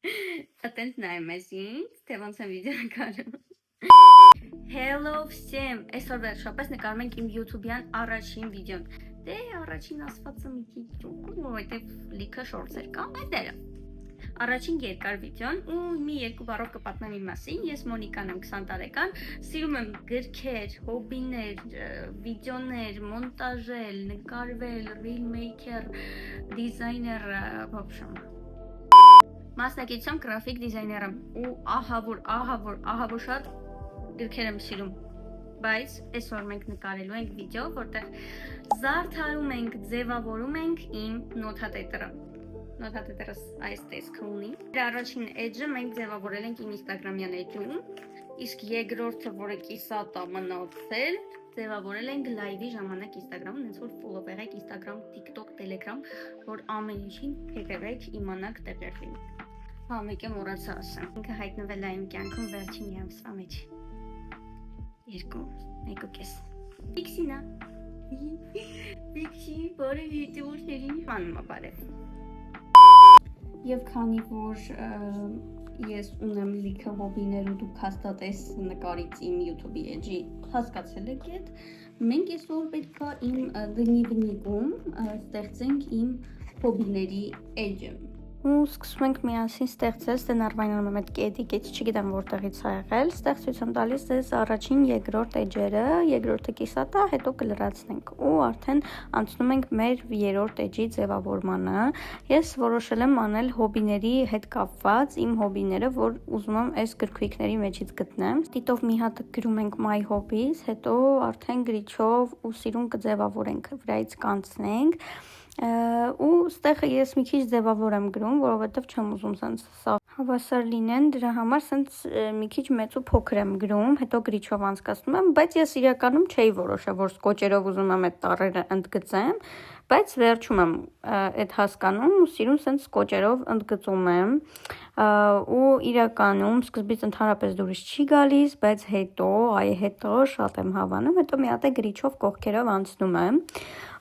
Attent նայում ես ինձ, թե ոնց եմ վիդեո նկարում։ Hello всем, այսօր վերջապես նկարում ենք իմ YouTube-յան առաջին վիդեոն։ Դե առաջին ասվածը մի քիչ ճուկում, որովհետև լիքը շորտեր կան, այդերը։ Առաջին երկար վիդեոն ու մի երկու բառով կպատմեմ իմ մասին։ Ես Մոնիկան եմ, 20 տարեկան, սիրում եմ գրքեր, հոբիներ, վիդեոներ, մոնտաժել, նկարվել, reel maker, դիզայներ, в общем։ Մասնակիցությամբ գրաֆիկ դիզայներ եմ ու ահավոր շատ գրքեր եմ սիրում, բայց այսօր մենք նկարելու ենք վիդեո, որտեղ զարդարում ենք, ձևավորում ենք իմ նոթատետրը։ Նոթատետրս այս տեսքը ունի։ Դրա առաջին էջը մենք ձևավորել ենք իմ ինստագրամյան էջում, իսկ երկրորդը, որը կիսատ է մնացել, ձևավորել ենք լայվի ժամանակ ինստագրամում, հենց որ ֆոլով եղեք ինստագրամ, TikTok, Telegram, որ ամեն ինչին հետևեք, իմանաք տեղերին։ Հա, մեկ եմ մոռացա ասեմ։ Ինքը հայտնվել է իմ կյանքում վերջին ամսվա մեջ։ 1.5 Ֆիքսինա։ Ֆիքսի, բարի վիդեոների անմա բարև։ Եվ քանի որ ես ունեմ լիքը հոբիներ ու դուք հաստատես նկարից իմ YouTube-ի էջի հասկացել եք այդ, մենք այսօր պետք է իմ դնիվնիկում ստեղծենք իմ հոբիների էջը։ Ու սկսում ենք միասին ստեղծել, ստենարվայնանում եմ այդ կետի, չգիտեմ որտեղից է եղել, ստեղծույց եմ տալիս ձեզ առաջին երկրորդ էջերը, երկրորդը կիսատ է, հետո կլրացնենք ու արդեն անցնում ենք մեր երրորդ էջի ձևավորմանը։ Ես որոշել եմ անել հոբիների հետ կապված իմ հոբիները, որ ուզում եմ այս գրքույկների մեջից գտնեմ։ Տիտով մի հատ գրում ենք my hobbies, հետո արդեն գրիչով ու սիրուն կձևավորենք, վրայից կանցնենք։ Ու ստեղ ես մի քիչ ձևավոր եմ գրում, որովհետև չեմ ուզում սենց սա հավասար լինեն, դրա համար սենց մի քիչ մեծ ու փոքր եմ գրում, հետո գրիչով անցկացնում եմ, բայց ես իրականում չէի որոշել, որ սկոճերով ուզում եմ այդ տառերը ընդգծեմ, բայց վերջում եմ այդ հասկանում ու սիրուն սենց սկոճերով ընդգծում եմ ու իրականում սկզբից ընդհանրապես դուրս չի գալիս, բայց հետո շատ եմ հավանում, հետո մի հատ է գրիչով կողքերով անցնում եմ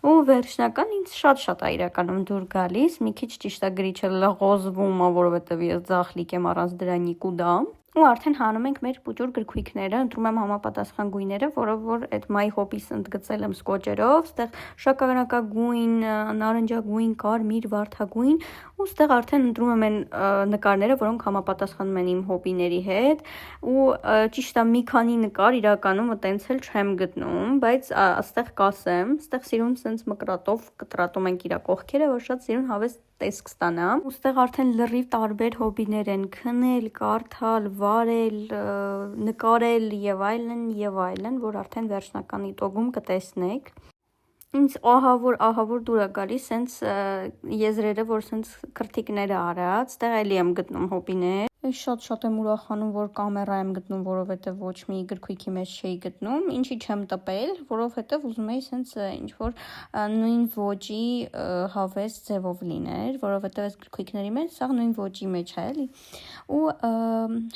ու վերջնական ինձ շատ է իրականում դուր գալիս, մի քիչ ճիշտ է գրիչը լղոզվում է, որովհետև ես ձախլիկ եմ առանց դրա նիկուդա ու արդեն հանում ենք մեր պուճուր գրքույկները, ընտրում եմ համապատասխան գույները, որով որ այդ my hobbies ընդգծել եմ սկոճերով, ստեղ շագանակագույն, նարնջագույն, կարմիր, վարդագույն ու ստեղ արդեն ընտրում եմ այն նկարները, որոնք համապատասխանում են իմ հոբիների հետ ու ճիշտ է մի քանի նկար իրականում տենց էլ չեմ գտնում, բայց այստեղ կասեմ, ստեղ սիրուն սենց մկրատով կտրատում ենք իր կողքերը, որ շատ սիրուն հավես տեսք ստանա։ Ու ստեղ արդեն լրիվ տարբեր հոբիներ են՝ քնել, կարդալ, վարել, նկարել եւ այլն, որ արդեն վերջնական իտոգում կտեսնեք։ Ինձ ահավոր դուր է գալիս սենց եզրերը, որ սենց քրթիկները արած, ստեղ էլի եմ գտնում հոբիներ։ Շատ եմ ուրախանում, որ կամերա եմ գտնում, որովհետև ոչ մի գրքույկի մեջ չէի գտնում, ինչի չեմ տպել, որովհետև ուզում էի սենց ինչ-որ նույն ոճի հավես ձևով լիներ, որովհետև այս գրքույկների մեջ սաղ նույն ոճի մեջ է, էլի։ Ու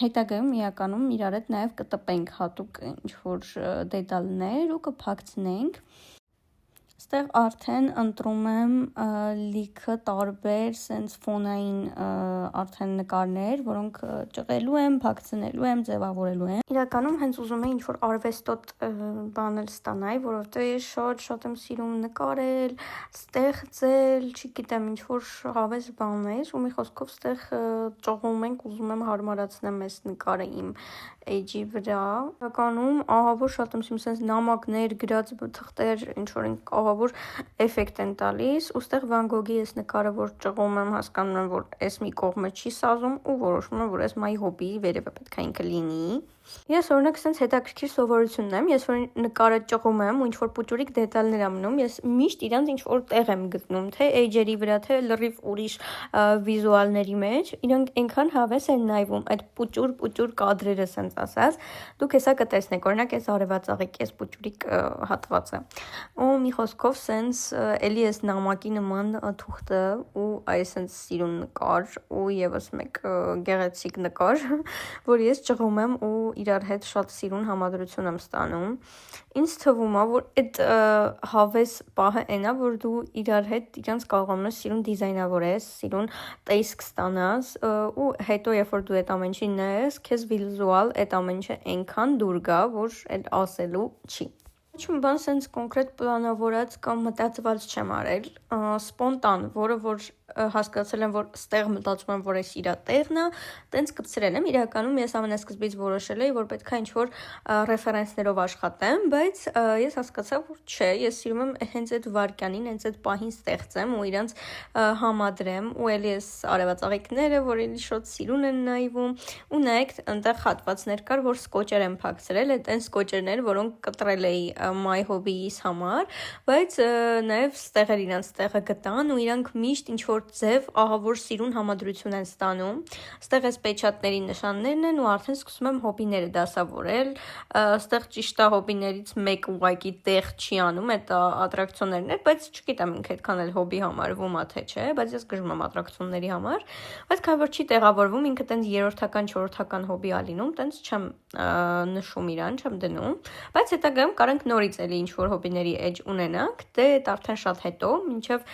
հետագայում իրականում իրար հետ նաև կտպենք հատուկ ինչ-որ դետալներ ու կփակցնենք։ Ստեղ արդեն ընտրում եմ լիքը տարբեր սենց ֆոնային արդեն նկարներ, որոնք ճղելու եմ, փակցնելու եմ, ձևավորելու եմ։ Իրականում հենց ուզում եմ ինչ-որ արվեստոտ բանել ստանայի, որովհետև ես շատ եմ սիրում նկարել, ստեղծել, չգիտեմ, ինչ-որ հավես բաներ ու մի խոսքով ստեղ ճղում ենք, ուզում եմ հարմարացնեմ այս նկարը իմ էջի վրա։ Իրականում ահավոր շատ եմ սիրում սենց նամակներ, գրած թղթեր, ինչ-որ ահավոր էֆեկտ են տալիս ու ստեղ Վան Գոգի ես նկարը, որ ճղում եմ, հասկանում եմ, որ այս մի կողմը չի սազում ու որոշում եմ, որ այս my hobby-ի վերևը պետք է ինքը լինի։ Ես օրինակ սենց հետաքրքիր սովորություն ունեմ, ես որ նկարը ճղում եմ ու ինչ-որ պուճուրիկ դետալներ եմ մնում, ես միշտ իրանց ինչ-որ տեղ եմ գտնում, թե էջերի վրա, թե լրիվ ուրիշ վիզուալների մեջ, իրանք այնքան հավես են նայվում, այդ պուճուր կադրերը սենց ասած, դուք հեսա կտեսնեք, օրինակ այս արևածաղիկ, այս պուճուրիկ հատվածը ու մի խոսքով սենց էլի ես նամակի նման թուղթը ու այս սենց սիրուն նկար ու եւս մեկ գեղեցիկ նկար, որ ես ճղում եմ ու իրար հետ շատ սիրուն համադրություն եմ ստանում։ Ինձ թվում է, որ այդ հավես պահը այնա, որ դու իրար հետ իրանց կարողանում ես սիրուն դիզայնավորես, սիրուն տեսք ստանաս ու հետո երբ որ դու այդ ամեն ինչին նայես, քեզ վիզուալ այդ ամեն ինչը այնքան դուր գա, որ այդ ասելու չի։ Ինչ-որ բան սենց կոնկրետ պլանավորած կամ մտածված չեմ արել, սպոնտան, որը որ հասկացել եմ, որ ստեղ մտածում եմ, որ այս իրա տեղն է, տենց կպցրել եմ, իրականում ես ամենասկզբից որոշել էի, որ պետք է ինչ-որ ռեֆերենսներով աշխատեմ, բայց ես հասկացա, որ չէ, ես սիրում եմ հենց այդ վարքյանին, հենց այդ պահին ստեղծեմ ու իրանց համադրեմ, ու էլի ես արևածաղիկները, որ էլի շատ սիրուն են նայվում, ու նայեք, այնտեղ հատվածներ կար, որ սկոճեր եմ փակցրել, այդ այն սկոճերներ, որոնք կտրել էի my hobby-իս համար, բայց նաև ստեղեր իրանց տեղը գտան ու իրանք միշտ ինչ-որ ձև ահավոր սիրուն համադրություն են ստանում, ստեղ այս պեչատների նշաններն են ու արդեն սկսում եմ հոբիները դասավորել, ստեղ ճիշտ է հոբիներից մեկ ուղակի տեղ չի անում, այդ ատրակցիոններն էր, բայց չգիտեմ ինքը այդքան էլ հոբի համարվում է թե չէ, բայց ես գժում եմ ատրակցիոնների համար, բայց քանի որ չի տեղավորվում, ինքը տենց երրորդական, չորրորդական հոբի ա լինում, տենց չեմ նշում իրան, չեմ դնում, բայց հետագայում կարանք նորից էլի ինչ-որ հոբիների էջ ունենանք, դե այդ արդեն շատ հետո, մինչև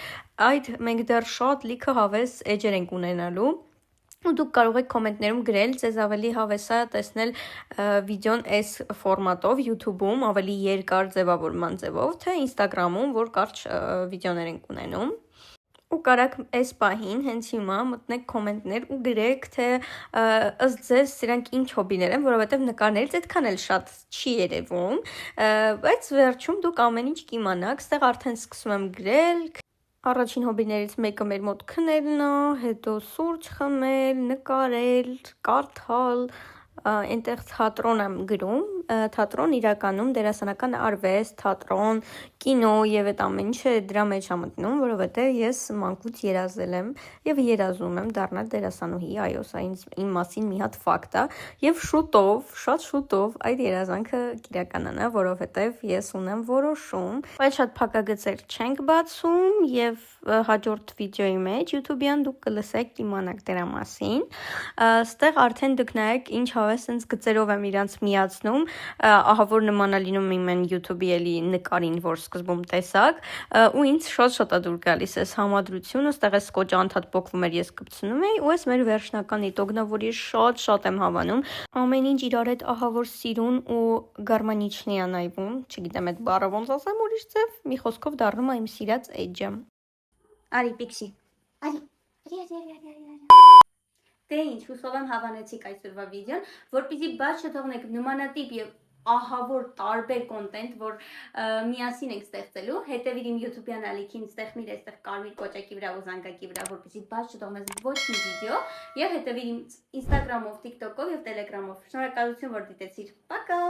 այդ մենք դեռ շատ լիքը հավես էջեր ենք ունենալու, ու դուք կարող եք կոմենտներում գրել, ձեզ ավելի հավես է տեսնել վիդեոն այս ֆորմատով YouTube-ում, ավելի երկար ձևավորման ձևով, թե Instagram-ում, որ կարճ վիդեոներ ենք ունենում։ Ու կարաք այս պահին, հենց հիմա մտնեք կոմենտներ ու գրեք, թե ըստ ձեզ սրանք ինչ հոբիներ են, որովհետև նկարներից այդքան էլ շատ չի երևում, բայց վերջում դուք ամեն ինչ կիմանաք, ստեղ արդեն սկսում եմ գրել, առաջին հոբիներից մեկը մեր մոտ քնելն է, հետո սուրճ խմել, նկարել, կարդալ, այնտեղ թատրոն եմ գրում, թատրոն իրականում դերասանական արվեստ, թատրոն, կինո եւ այդ ամեն ինչը դրա մեջ է մտնում, որովհետեւ ես մանկուց երազել եմ եւ երազում եմ դառնալ դերասանուհի, այո, սա իմ մասին մի հատ ֆակտ է եւ շուտով, շատ շուտով այդ երազանքը կիրականանա, որովհետեւ ես ունեմ որոշում, բայց շատ փակագծեր չենք բացում եւ հաջորդ վիդեոյի մեջ YouTube-յան դուք կլսեք, կիմանաք դրա մասին։ Ստեղ արդեն դուք նայեք ինչ հավես sense գծերով եմ իրանց միացնում, ահա որ նման է լինում իմ YouTube-ի էլի նկարին, որ սկզբում տեսակ, ու ինձ շատ է դուր գալիս այս համադրությունը, ստեղ էս կոճը անդադ փոկվում էր, ես կպցնում էի, ու այս մեր վերջնական իտոգն է, որի շատ եմ հավանում։ Ամեն ինչ իրար հետ ահա որ սիրուն ու գարմանիչնի է նայվում, չգիտեմ այդ բառը ոնց ասեմ ուրիշ ձև, մի խոսքով դառնում է իմ սիրած էջը։ Արի պիքսի։ Արի։ Դե ինչ, հուսով եմ հավանեցիք այսօրվա վիդեոն, որպեսզի բաց չթողնեք նմանատիպ եւ ահավոր տարբեր կոնտենտ, որ միասին ենք ստեղծելու, հետևիր իմ YouTube-յան ալիքին, ստեղ մի այստեղ կարմիր կոճակի վրա ու զանգակի վրա, որպեսզի բաց չթողնես ոչ մի վիդեո, եւ հետևիր իմ Instagram-ով, TikTok-ով եւ Telegram-ով։ Շնորհակալություն, որ դիտեցիր։ Պակա։